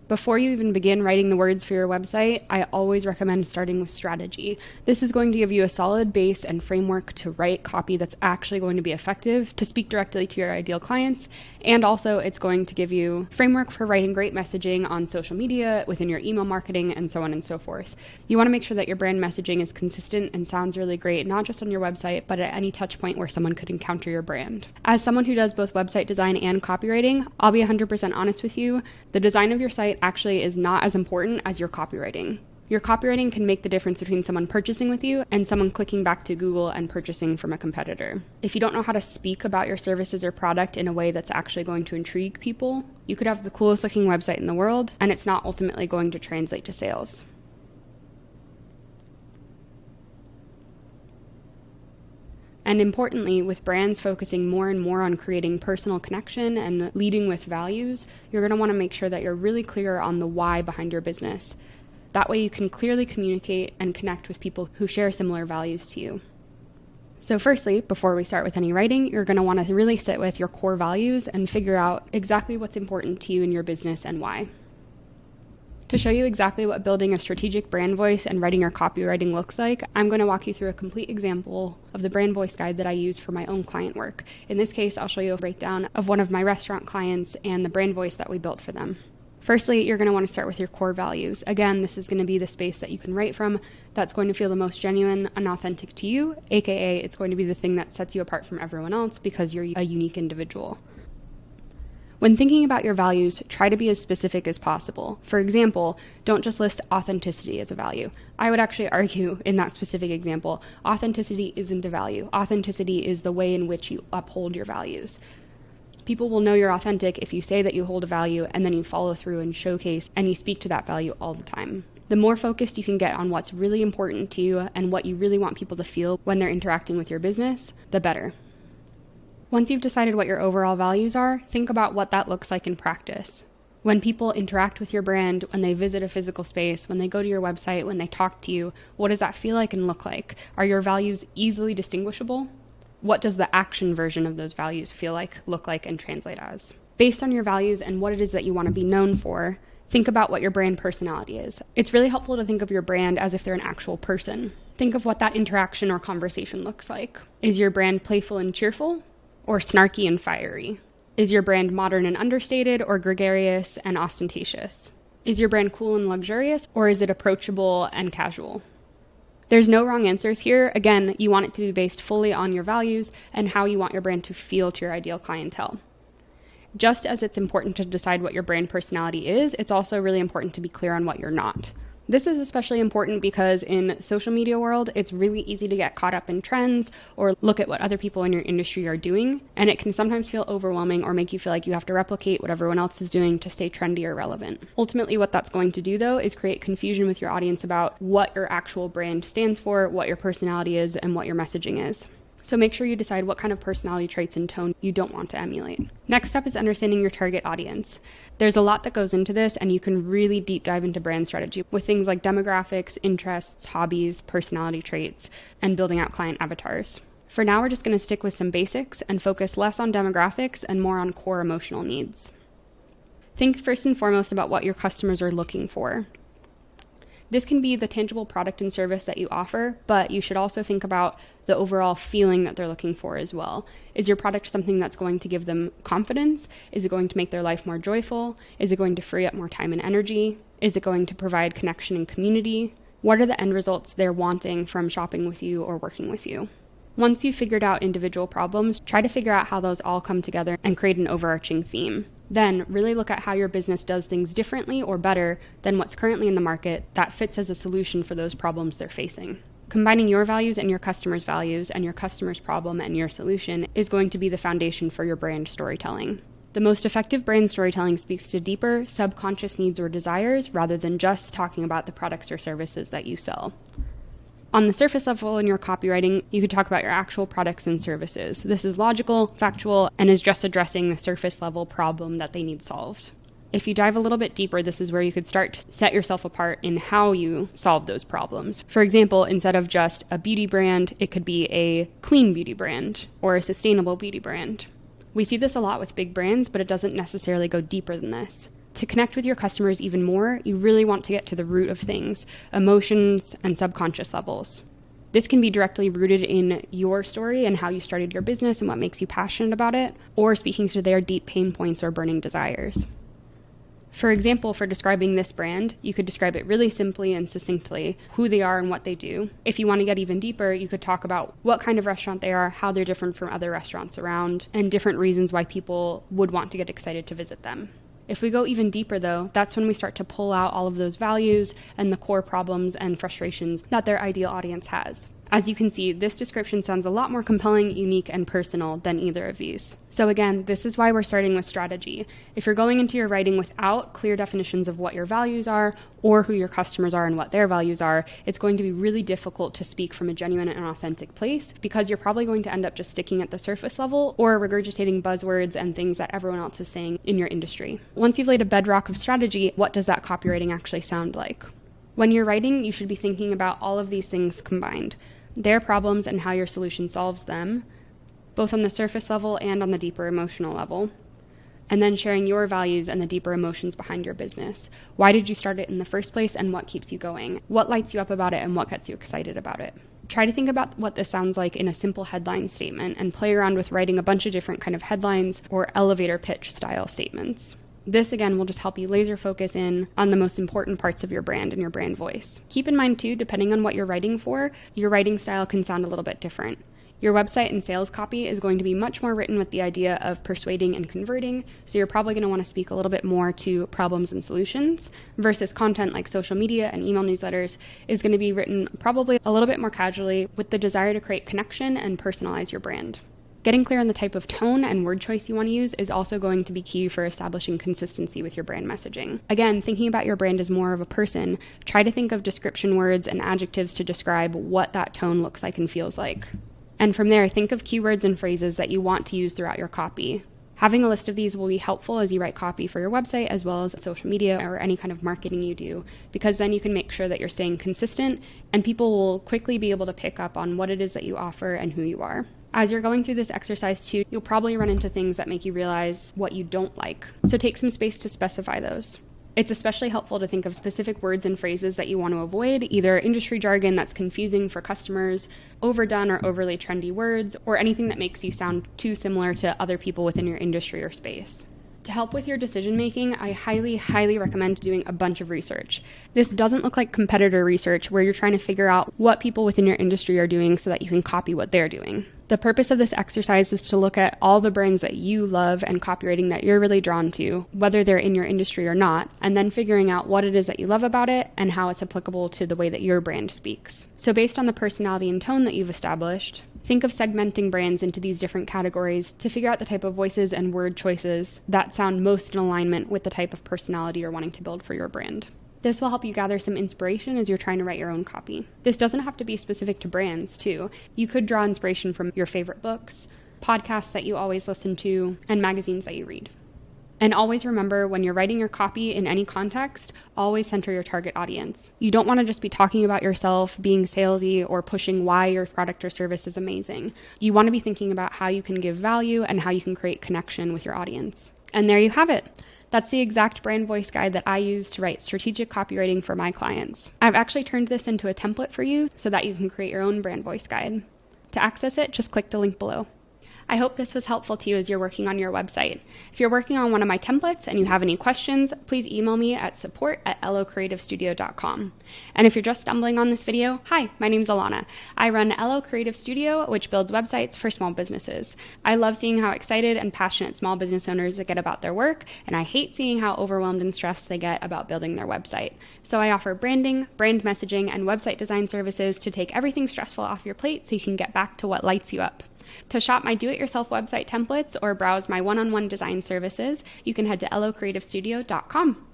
Before you even begin writing the words for your website, I always recommend starting with strategy. This is going to give you a solid base and framework to write copy that's actually going to be effective, to speak directly to your ideal clients, and also it's going to give you framework for writing great messaging on social media, within your email marketing, and so on and so forth. You want to make sure that your brand messaging is consistent and sounds really great, not just on your website, but at any touch point where someone could encounter your brand. As someone who does both website design and copywriting, I'll be 100% honest with you. The design of your site actually is not as important as your copywriting. Your copywriting can make the difference between someone purchasing with you and someone clicking back to Google and purchasing from a competitor. If you don't know how to speak about your services or product in a way that's actually going to intrigue people, you could have the coolest looking website in the world, and it's not ultimately going to translate to sales. And importantly, with brands focusing more and more on creating personal connection and leading with values, you're going to want to make sure that you're really clear on the why behind your business. That way you can clearly communicate and connect with people who share similar values to you. So firstly, before we start with any writing, you're going to want to really sit with your core values and figure out exactly what's important to you in your business and why. To show you exactly what building a strategic brand voice and writing your copywriting looks like, I'm going to walk you through a complete example of the brand voice guide that I use for my own client work. In this case, I'll show you a breakdown of one of my restaurant clients and the brand voice that we built for them. Firstly, you're going to want to start with your core values. Again, this is going to be the space that you can write from that's going to feel the most genuine and authentic to you, aka it's going to be the thing that sets you apart from everyone else because you're a unique individual. When thinking about your values, try to be as specific as possible. For example, don't just list authenticity as a value. I would actually argue in that specific example, authenticity isn't a value. Authenticity is the way in which you uphold your values. People will know you're authentic if you say that you hold a value and then you follow through and showcase and you speak to that value all the time. The more focused you can get on what's really important to you and what you really want people to feel when they're interacting with your business, the better. Once you've decided what your overall values are, think about what that looks like in practice. When people interact with your brand, when they visit a physical space, when they go to your website, when they talk to you, what does that feel like and look like? Are your values easily distinguishable? What does the action version of those values feel like, look like, and translate as? Based on your values and what it is that you want to be known for, think about what your brand personality is. It's really helpful to think of your brand as if they're an actual person. Think of what that interaction or conversation looks like. Is your brand playful and cheerful? Or snarky and fiery? Is your brand modern and understated, or gregarious and ostentatious? Is your brand cool and luxurious, or is it approachable and casual? There's no wrong answers here. Again, you want it to be based fully on your values and how you want your brand to feel to your ideal clientele. Just as it's important to decide what your brand personality is, it's also really important to be clear on what you're not. This is especially important because in social media world, it's really easy to get caught up in trends or look at what other people in your industry are doing, and it can sometimes feel overwhelming or make you feel like you have to replicate what everyone else is doing to stay trendy or relevant. Ultimately, what that's going to do, though, is create confusion with your audience about what your actual brand stands for, what your personality is, and what your messaging is. So make sure you decide what kind of personality traits and tone you don't want to emulate. Next up is understanding your target audience. There's a lot that goes into this, and you can really deep dive into brand strategy with things like demographics, interests, hobbies, personality traits, and building out client avatars. For now, we're just going to stick with some basics and focus less on demographics and more on core emotional needs. Think first and foremost about what your customers are looking for. This can be the tangible product and service that you offer, but you should also think about the overall feeling that they're looking for as well. Is your product something that's going to give them confidence? Is it going to make their life more joyful? Is it going to free up more time and energy? Is it going to provide connection and community? What are the end results they're wanting from shopping with you or working with you? Once you've figured out individual problems, try to figure out how those all come together and create an overarching theme. Then really look at how your business does things differently or better than what's currently in the market that fits as a solution for those problems they're facing. Combining your values and your customers' values and your customer's problem and your solution is going to be the foundation for your brand storytelling. The most effective brand storytelling speaks to deeper, subconscious needs or desires rather than just talking about the products or services that you sell. On the surface level in your copywriting, you could talk about your actual products and services. This is logical, factual, and is just addressing the surface level problem that they need solved. If you dive a little bit deeper, this is where you could start to set yourself apart in how you solve those problems. For example, instead of just a beauty brand, it could be a clean beauty brand or a sustainable beauty brand. We see this a lot with big brands, but it doesn't necessarily go deeper than this. To connect with your customers even more, you really want to get to the root of things, emotions and subconscious levels. This can be directly rooted in your story and how you started your business and what makes you passionate about it, or speaking to their deep pain points or burning desires. For example, for describing this brand, you could describe it really simply and succinctly, who they are and what they do. If you want to get even deeper, you could talk about what kind of restaurant they are, how they're different from other restaurants around, and different reasons why people would want to get excited to visit them. If we go even deeper, though, that's when we start to pull out all of those values and the core problems and frustrations that their ideal audience has. As you can see, this description sounds a lot more compelling, unique, and personal than either of these. So again, this is why we're starting with strategy. If you're going into your writing without clear definitions of what your values are or who your customers are and what their values are, it's going to be really difficult to speak from a genuine and authentic place because you're probably going to end up just sticking at the surface level or regurgitating buzzwords and things that everyone else is saying in your industry. Once you've laid a bedrock of strategy, what does that copywriting actually sound like? When you're writing, you should be thinking about all of these things combined. Their problems and how your solution solves them, both on the surface level and on the deeper emotional level. And then sharing your values and the deeper emotions behind your business. Why did you start it in the first place and what keeps you going? What lights you up about it and what gets you excited about it? Try to think about what this sounds like in a simple headline statement and play around with writing a bunch of different kind of headlines or elevator pitch style statements. This, again, will just help you laser focus in on the most important parts of your brand and your brand voice. Keep in mind, too, depending on what you're writing for, your writing style can sound a little bit different. Your website and sales copy is going to be much more written with the idea of persuading and converting, so you're probably going to want to speak a little bit more to problems and solutions, versus content like social media and email newsletters is going to be written probably a little bit more casually with the desire to create connection and personalize your brand. Getting clear on the type of tone and word choice you want to use is also going to be key for establishing consistency with your brand messaging. Again, thinking about your brand as more of a person, try to think of description words and adjectives to describe what that tone looks like and feels like. And from there, think of keywords and phrases that you want to use throughout your copy. Having a list of these will be helpful as you write copy for your website as well as social media or any kind of marketing you do, because then you can make sure that you're staying consistent and people will quickly be able to pick up on what it is that you offer and who you are. As you're going through this exercise too, you'll probably run into things that make you realize what you don't like. So take some space to specify those. It's especially helpful to think of specific words and phrases that you want to avoid, either industry jargon that's confusing for customers, overdone or overly trendy words, or anything that makes you sound too similar to other people within your industry or space. To help with your decision making, I highly recommend doing a bunch of research. This doesn't look like competitor research where you're trying to figure out what people within your industry are doing so that you can copy what they're doing. The purpose of this exercise is to look at all the brands that you love and copywriting that you're really drawn to, whether they're in your industry or not, and then figuring out what it is that you love about it and how it's applicable to the way that your brand speaks. So based on the personality and tone that you've established, think of segmenting brands into these different categories to figure out the type of voices and word choices that sound most in alignment with the type of personality you're wanting to build for your brand. This will help you gather some inspiration as you're trying to write your own copy. This doesn't have to be specific to brands, too. You could draw inspiration from your favorite books, podcasts that you always listen to, and magazines that you read. And always remember, when you're writing your copy in any context, always center your target audience. You don't want to just be talking about yourself, being salesy, or pushing why your product or service is amazing. You want to be thinking about how you can give value and how you can create connection with your audience. And there you have it. That's the exact brand voice guide that I use to write strategic copywriting for my clients. I've actually turned this into a template for you so that you can create your own brand voice guide. To access it, just click the link below. I hope this was helpful to you as you're working on your website. If you're working on one of my templates and you have any questions, please email me at support@ellocreativestudio.com. And if you're just stumbling on this video, hi, my name's Alana. I run Ello Creative Studio, which builds websites for small businesses. I love seeing how excited and passionate small business owners get about their work, and I hate seeing how overwhelmed and stressed they get about building their website. So I offer branding, brand messaging, and website design services to take everything stressful off your plate so you can get back to what lights you up. To shop my do-it-yourself website templates or browse my one-on-one design services, you can head to ellocreativestudio.com.